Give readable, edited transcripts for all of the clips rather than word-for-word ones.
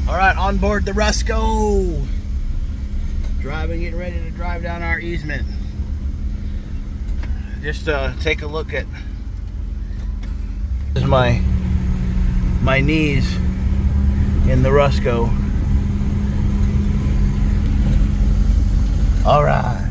All right, on board the Rusco. Getting ready to drive down our easement. Just take a look at this is my knees in the Rusco. All right.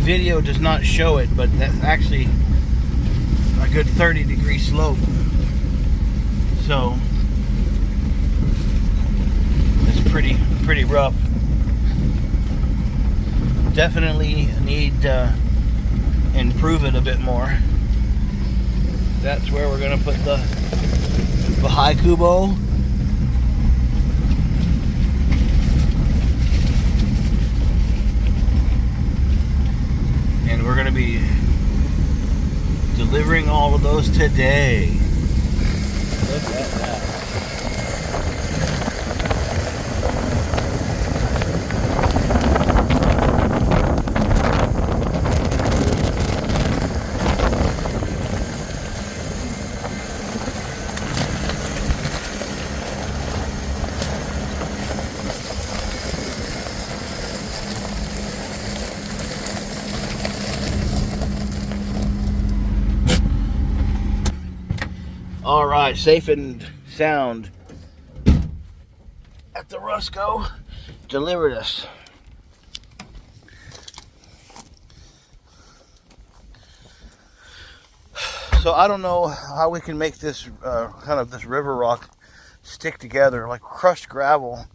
Video does not show it, but that's actually a good 30-degree slope, so it's pretty rough. Definitely need to improve it a bit more. That's where we're gonna put the high Kubo. And we're going to be delivering all of those today. Look at that. All right, safe and sound at the Rusco delivered us. So I don't know how we can make this kind of this river rock stick together. Like crushed gravel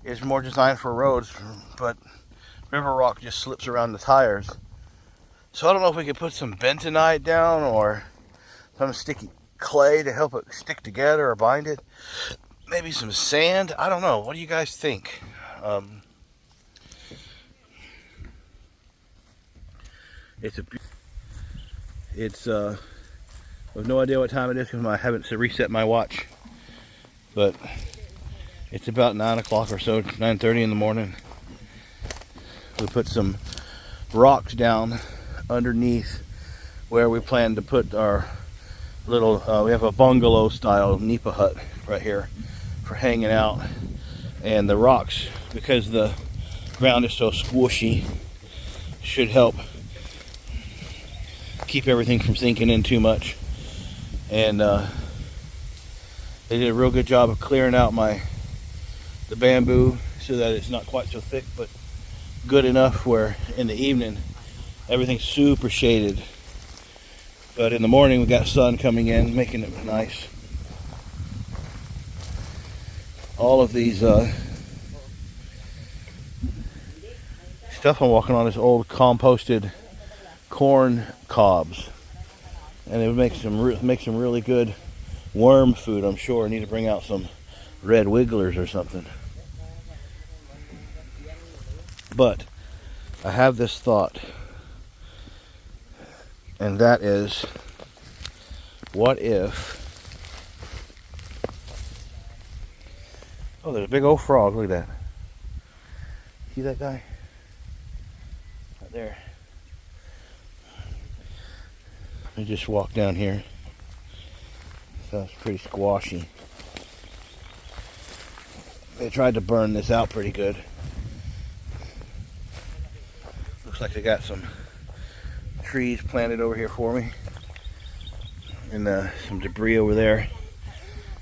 is more designed for roads, but river rock just slips around the tires. So I don't know if we could put some bentonite down or some sticky clay to help it stick together or bind it. Maybe some sand. I don't know. What do you guys think? I have no idea what time it is because I haven't reset my watch, but it's about 9 o'clock or so, 9:30 in the morning. We put some rocks down underneath where we plan to put our little, we have a bungalow style nipa hut right here for hanging out, and the rocks, because the ground is so squishy, should help keep everything from sinking in too much. And they did a real good job of clearing out the bamboo so that it's not quite so thick, but good enough where in the evening everything's super shaded. But in the morning we got sun coming in, making it nice. All of these stuff I'm walking on is old composted corn cobs, and it would make some really good worm food, I'm sure. I need to bring out some red wigglers or something. But I have this thought, and that is, what if, oh, there's a big old frog, look at that. See that guy? Right there. Let me just walk down here. Sounds pretty squashy. They tried to burn this out pretty good. Looks like they got some trees planted over here for me, and some debris over there.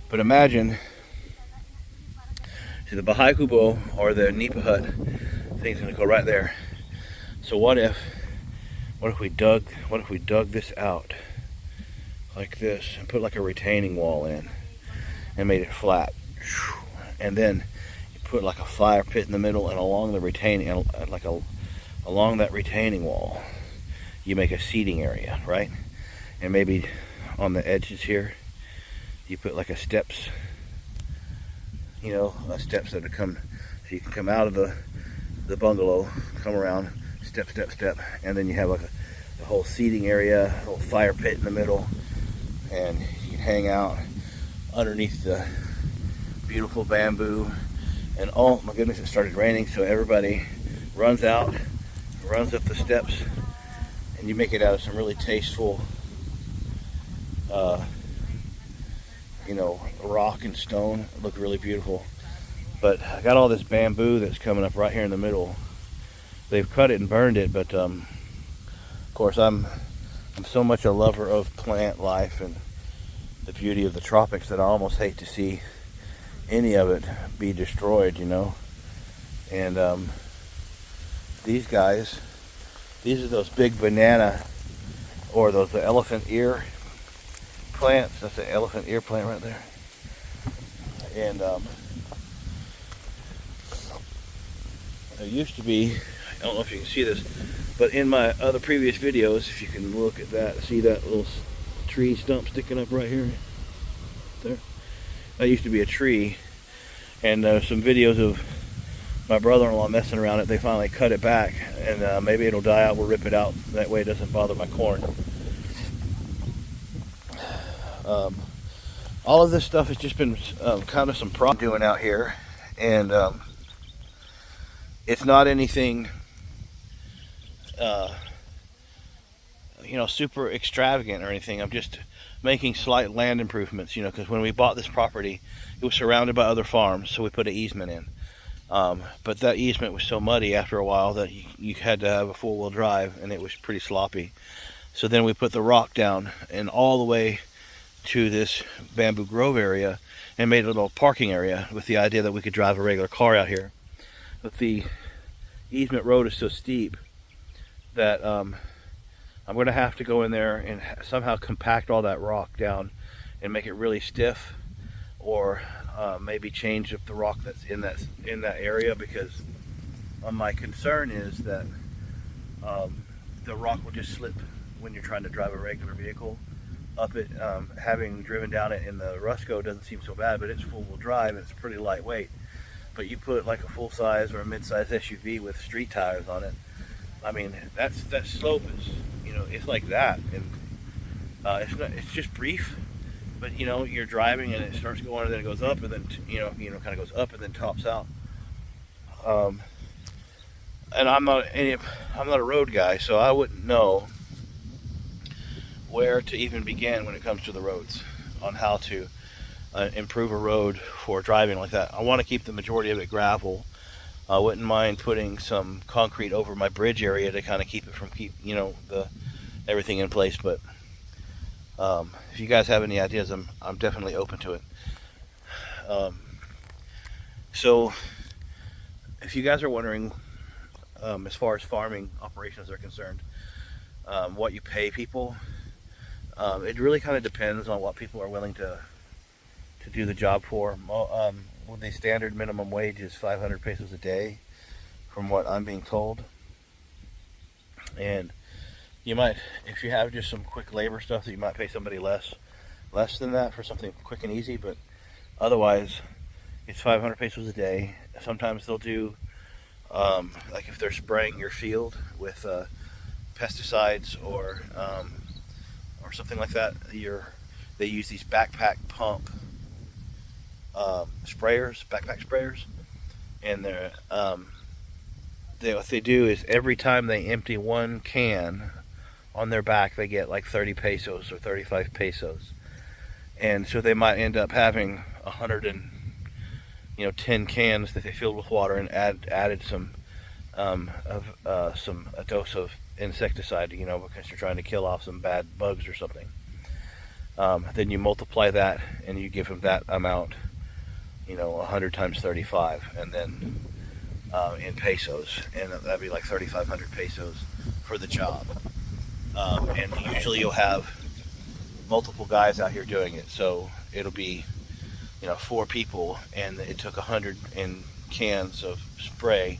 But imagine, see, the Baha'i Kubo or the Nipa hut thing's gonna go right there. So what if we dug this out like this and put like a retaining wall in and made it flat, and then you put like a fire pit in the middle, and along the retaining, along that retaining wall you make a seating area, right? And maybe on the edges here you put like a steps, you know, steps that have come, so you can come out of the bungalow, come around, step, step, step, and then you have like a whole seating area, a little fire pit in the middle, and you can hang out underneath the beautiful bamboo. And oh my goodness, it started raining, so everybody runs out, runs up the steps, and you make it out of some really tasteful, you know, rock and stone. It looked really beautiful. But I got all this bamboo that's coming up right here in the middle. They've cut it and burned it, but of course I'm so much a lover of plant life and the beauty of the tropics that I almost hate to see any of it be destroyed, you know. And these guys, these are those big banana, or those the elephant ear plants. That's the elephant ear plant right there. And there used to be, I don't know if you can see this, but in my other previous videos, if you can look at that, see that little tree stump sticking up right here, there, that used to be a tree. And some videos of my brother-in-law messing around it. They finally cut it back, and maybe it'll die out. We'll rip it out, that way it doesn't bother my corn. All of this stuff has just been kind of some problem doing out here, and it's not anything you know, super extravagant or anything. I'm just making slight land improvements, you know, because when we bought this property, it was surrounded by other farms, so we put an easement in. But that easement was so muddy after a while that you had to have a four-wheel drive, and it was pretty sloppy. So then we put the rock down and all the way to this bamboo grove area and made a little parking area with the idea that we could drive a regular car out here. But the easement road is so steep that I'm going to have to go in there and somehow compact all that rock down and make it really stiff, or maybe change up the rock that's in that area, because my concern is that the rock will just slip when you're trying to drive a regular vehicle up it. Having driven down it in the Rusco doesn't seem so bad, but it's four-wheel drive and it's pretty lightweight. But you put like a full-size or a mid-size SUV with street tires on it, I mean, that slope is, you know, it's like that, and it's just brief, but you know, you're driving and it starts going and then it goes up, and then you know, kind of goes up and then tops out. And I'm not a road guy, so I wouldn't know where to even begin when it comes to the roads, on how to improve a road for driving like that. I want to keep the majority of it gravel. I wouldn't mind putting some concrete over my bridge area to kind of keep you know, everything in place. But if you guys have any ideas, I'm definitely open to it. So if you guys are wondering, as far as farming operations are concerned, what you pay people, it really kind of depends on what people are willing to do the job for. Well, the standard minimum wage is 500 pesos a day, from what I'm being told. And you might, if you have just some quick labor stuff, that you might pay somebody less than that for something quick and easy. But otherwise, it's 500 pesos a day. Sometimes they'll do, like if they're spraying your field with pesticides or something like that, they use these backpack pump backpack sprayers, and what they do is every time they empty one can on their back, they get like 30 pesos or 35 pesos, and so they might end up having 110 cans that they filled with water and added a dose of insecticide, you know, because you're trying to kill off some bad bugs or something. Then you multiply that and you give them that amount, you know, 100 times 35, and then in pesos, and that'd be like 3,500 pesos for the job. And usually you'll have multiple guys out here doing it, so it'll be, you know, 4 people, and it took 100 cans of spray,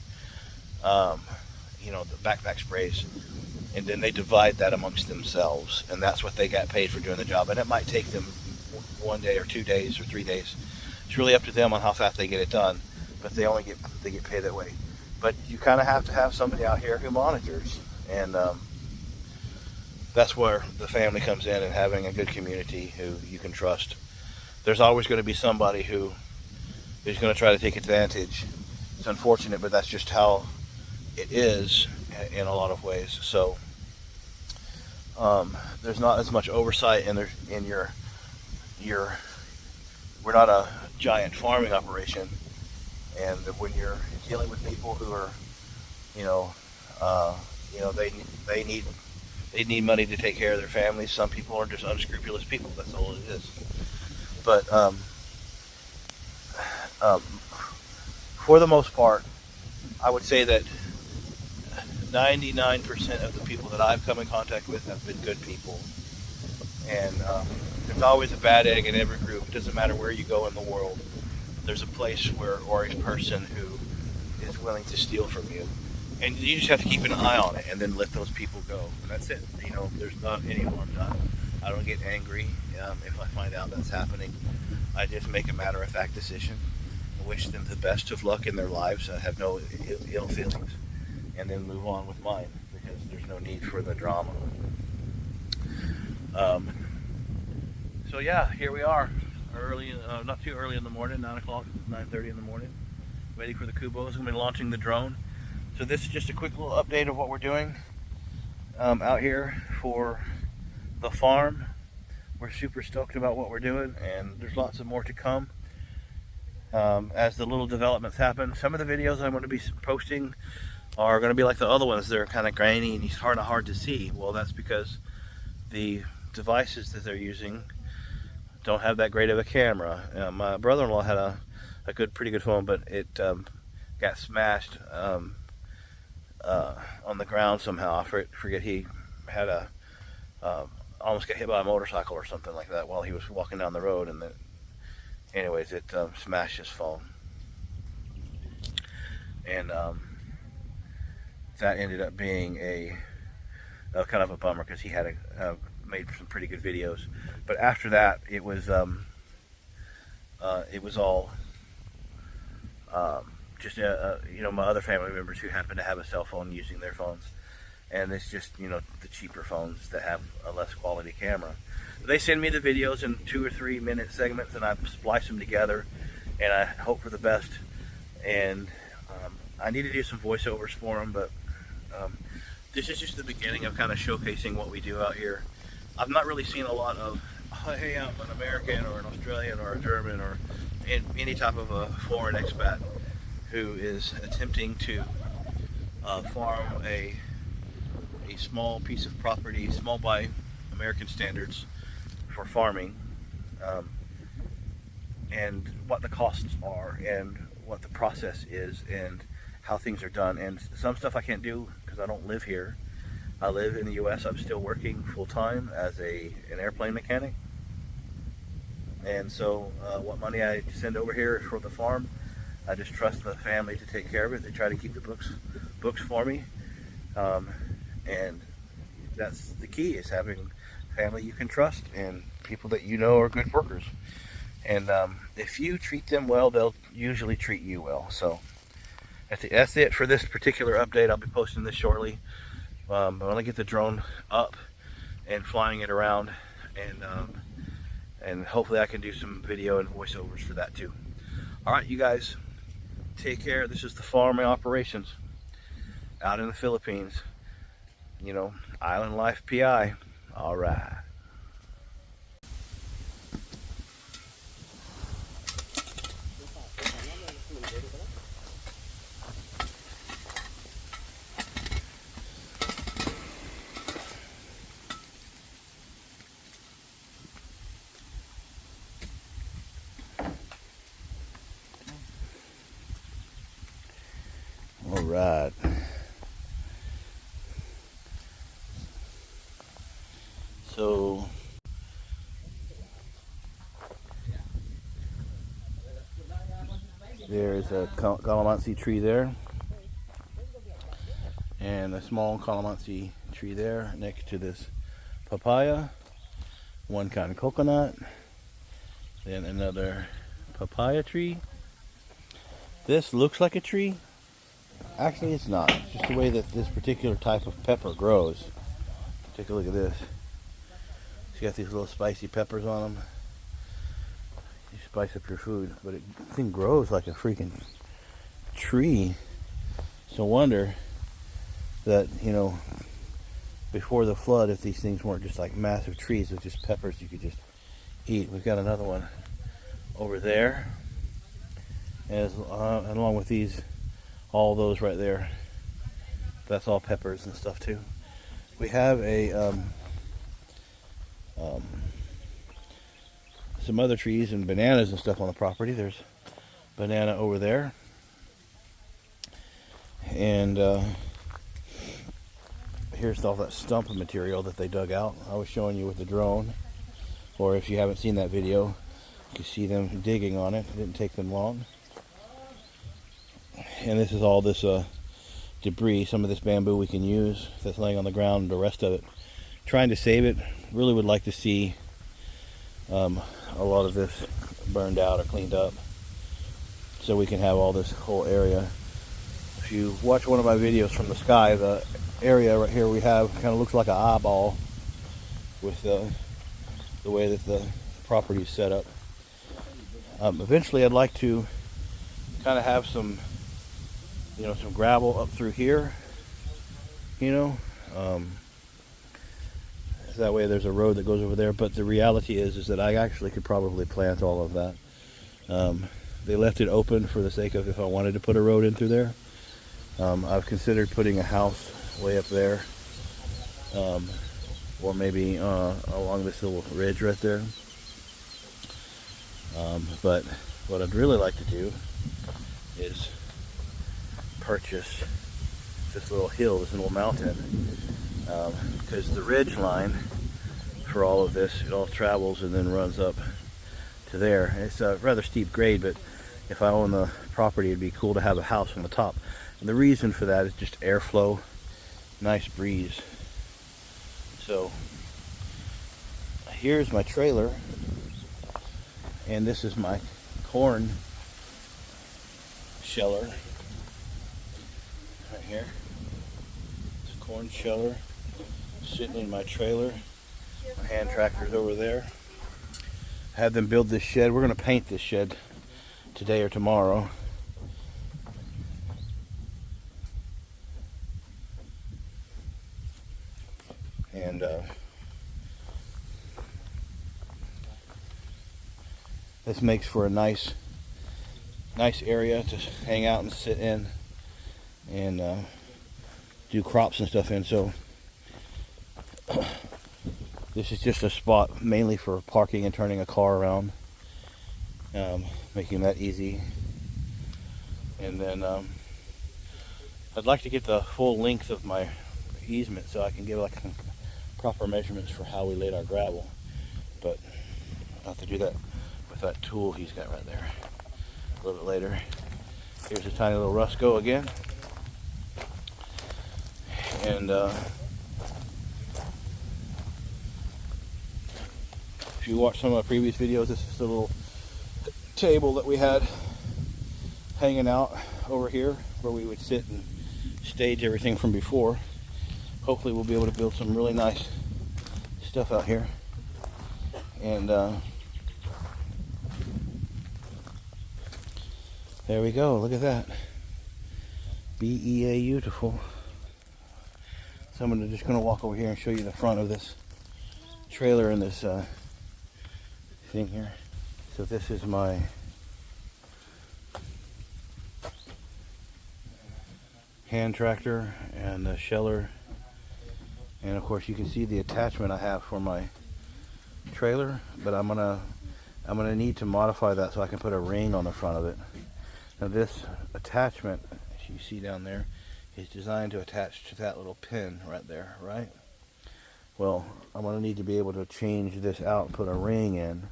you know, the backpack sprays, and then they divide that amongst themselves, and that's what they got paid for doing the job. And it might take them 1 day or 2 days or 3 days It's really up to them on how fast they get it done, but they get paid that way. But you kind of have to have somebody out here who monitors, and that's where the family comes in, and having a good community who you can trust. There's always going to be somebody who is going to try to take advantage. It's unfortunate, but that's just how it is in a lot of ways. So there's not as much oversight in your we're not a giant farming operation, and when you're dealing with people who are, they need money to take care of their families. Some people are just unscrupulous people. That's all it is. But for the most part, I would say that 99% of the people that I've come in contact with have been good people. And there's always a bad egg in every group. It doesn't matter where you go in the world. There's a place or a person who is willing to steal from you. And you just have to keep an eye on it and then let those people go. And that's it. There's not any harm done. I don't get angry if I find out that's happening. I just make a matter-of-fact decision. I wish them the best of luck in their lives. I have no ill feelings. And then move on with mine, because there's no need for the drama. So yeah, here we are, early, not too early in the morning, 9 o'clock, 9:30 in the morning, waiting for the Kubos. We've been launching the drone. So this is just a quick little update of what we're doing out here for the farm. We're super stoked about what we're doing, and there's lots of more to come as the little developments happen. Some of the videos I'm going to be posting are going to be like the other ones. They're kind of grainy and it's hard to see. Well, that's because the devices that they're using don't have that great of a camera. My brother-in-law had a pretty good phone, but it got smashed on the ground somehow. I forget, he had almost got hit by a motorcycle or something like that while he was walking down the road, and then anyways, it smashed his phone. And that ended up being a kind of a bummer, because he had made some pretty good videos. But after that, it was all just my other family members who happen to have a cell phone using their phones, and it's just the cheaper phones that have a less quality camera. They send me the videos in 2 or 3 minute segments, and I splice them together, and I hope for the best. And I need to do some voiceovers for them, but this is just the beginning of kind of showcasing what we do out here. I've not really seen a lot of, hey, I'm an American or an Australian or a German or any type of a foreign expat who is attempting to farm a small piece of property, small by American standards, for farming, and what the costs are and what the process is and how things are done. And some stuff I can't do because I don't live here. I live in the US. I'm still working full-time as an airplane mechanic, and so what money I send over here is for the farm. I just trust the family to take care of it. They try to keep the books for me, and that's the key, is having family you can trust and people that are good workers. And if you treat them well, they'll usually treat you well. So that's it for this particular update. I'll be posting this shortly. I want to get the drone up and flying it around, and hopefully I can do some video and voiceovers for that too. All right, you guys, take care. This is the farming operations out in the Philippines. Island Life PI. All right. All right. So there's a calamansi tree there, and a small calamansi tree there next to this papaya, one kind of coconut, then another papaya tree. This looks like a tree. Actually, it's not. It's just the way that this particular type of pepper grows. Take a look at this. It's got these little spicy peppers on them. You spice up your food, but it thing grows like a freaking tree. It's no wonder that, you know, before the flood, if these things weren't just like massive trees with just peppers you could just eat. We've got another one over there, and along with these, all those right there, that's all peppers and stuff too. We have a some other trees and bananas and stuff on the property. There's banana over there, and here's all that stump material that they dug out. I was showing you with the drone, or if you haven't seen that video, you can see them digging on it. It didn't take them long. And this is all this debris. Some of this bamboo we can use that's laying on the ground, the rest of it trying to save it. Really would like to see a lot of this burned out or cleaned up so we can have all this whole area. If you watch one of my videos from the sky, the area right here we have kind of looks like an eyeball with the way that the property is set up. Eventually I'd like to kind of have some, you know, some gravel up through here, you know, that way there's a road that goes over there. But the reality is that I actually could probably plant all of that. They left it open for the sake of if I wanted to put a road in through there. I've considered putting a house way up there, or maybe along this little ridge right there. But what I'd really like to do is purchase this little hill, this little mountain, because the ridge line for all of this, it all travels and then runs up to there. It's a rather steep grade, but if I own the property, it'd be cool to have a house on the top. And the reason for that is just airflow, nice breeze. So here's my trailer, and this is my corn sheller right here. It's a corn sheller sitting in my trailer. My hand tractor's over there. I had them build this shed. We're going to paint this shed today or tomorrow. And this makes for a nice area to hang out and sit in and do crops and stuff in. So this is just a spot mainly for parking and turning a car around, making that easy. And then I'd like to get the full length of my easement so I can give like proper measurements for how we laid our gravel, but I'll have to do that with that tool he's got right there a little bit later. Here's a tiny little Rusco again, and if you watch some of my previous videos, this is the little table that we had hanging out over here where we would sit and stage everything from before. Hopefully we'll be able to build some really nice stuff out here. And there we go. Look at that. Beautiful. So I'm just going to walk over here and show you the front of this trailer and this thing here. So this is my hand tractor and the sheller. And of course you can see the attachment I have for my trailer, but I'm gonna need to modify that so I can put a ring on the front of it. Now this attachment, as you see down there, is designed to attach to that little pin right there, right? Well, I'm gonna need to be able to change this out and put a ring in,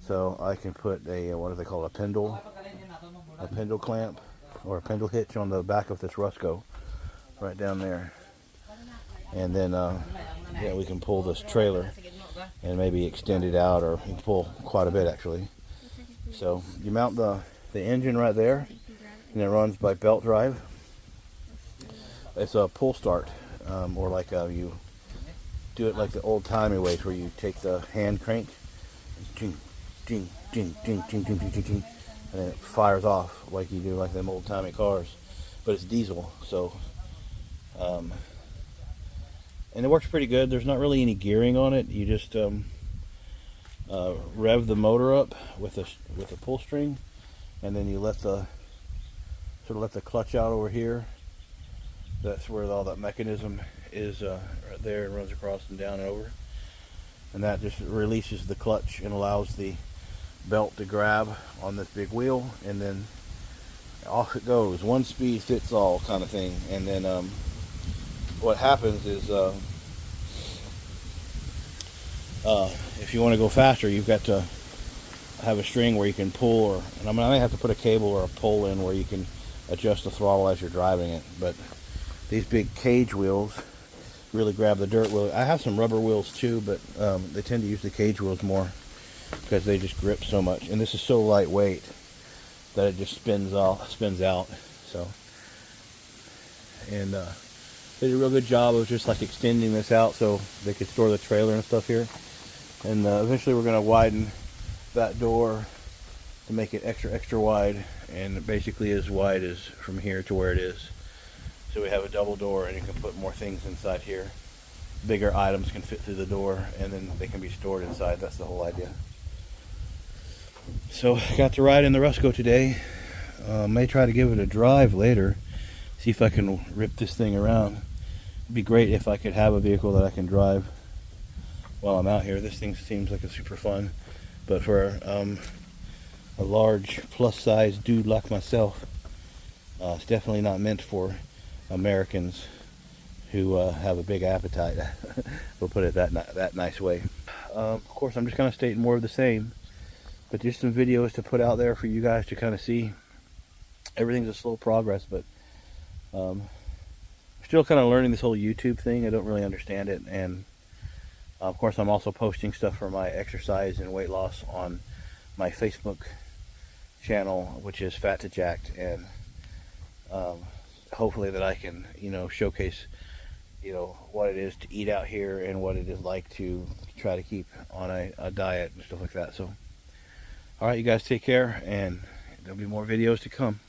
so I can put a, what do they call it, a pendle clamp or a pendle hitch on the back of this Rusco right down there. And then yeah, we can pull this trailer and maybe extend it out, or we can pull quite a bit actually. So you mount the engine right there, and it runs by belt drive. It's a pull start, or like you do it like the old-timey ways, where you take the hand crank, ding, ding, ding, ding, ding, ding, ding, ding, ding, and then it fires off like you do like them old-timey cars. But it's diesel, so and it works pretty good. There's not really any gearing on it. You just rev the motor up with a pull string, and then you let the clutch out over here. That's where all that mechanism is, right there, and runs across and down and over, and that just releases the clutch and allows the belt to grab on this big wheel, and then off it goes. One speed fits all kind of thing. And then what happens is if you want to go faster, you've got to have a string where you can pull, or, and I may have to put a cable or a pole in where you can adjust the throttle as you're driving it. But these big cage wheels really grab the dirt wheel. I have some rubber wheels too, but they tend to use the cage wheels more because they just grip so much. And this is so lightweight that it just spins out. So, and they did a real good job of just like extending this out so they could store the trailer and stuff here. And eventually we're going to widen that door to make it extra wide, and basically as wide as from here to where it is. So we have a double door, and you can put more things inside here. Bigger items can fit through the door, and then they can be stored inside. That's the whole idea. So I got to ride in the Rusco today. May try to give it a drive later, see if I can rip this thing around. It'd be great if I could have a vehicle that I can drive while I'm out here. This thing seems like it's super fun, but for a large plus size dude like myself, it's definitely not meant for Americans who have a big appetite. We'll put it that nice way. Of course, I'm just kind of stating more of the same, but just some videos to put out there for you guys to kind of see. Everything's a slow progress, but still kind of learning this whole YouTube thing. I don't really understand it, and of course I'm also posting stuff for my exercise and weight loss on my Facebook channel, which is Fat to Jacked, and hopefully that I can, showcase, what it is to eat out here and what it is like to try to keep on a diet and stuff like that. So, all right, you guys take care, and there'll be more videos to come.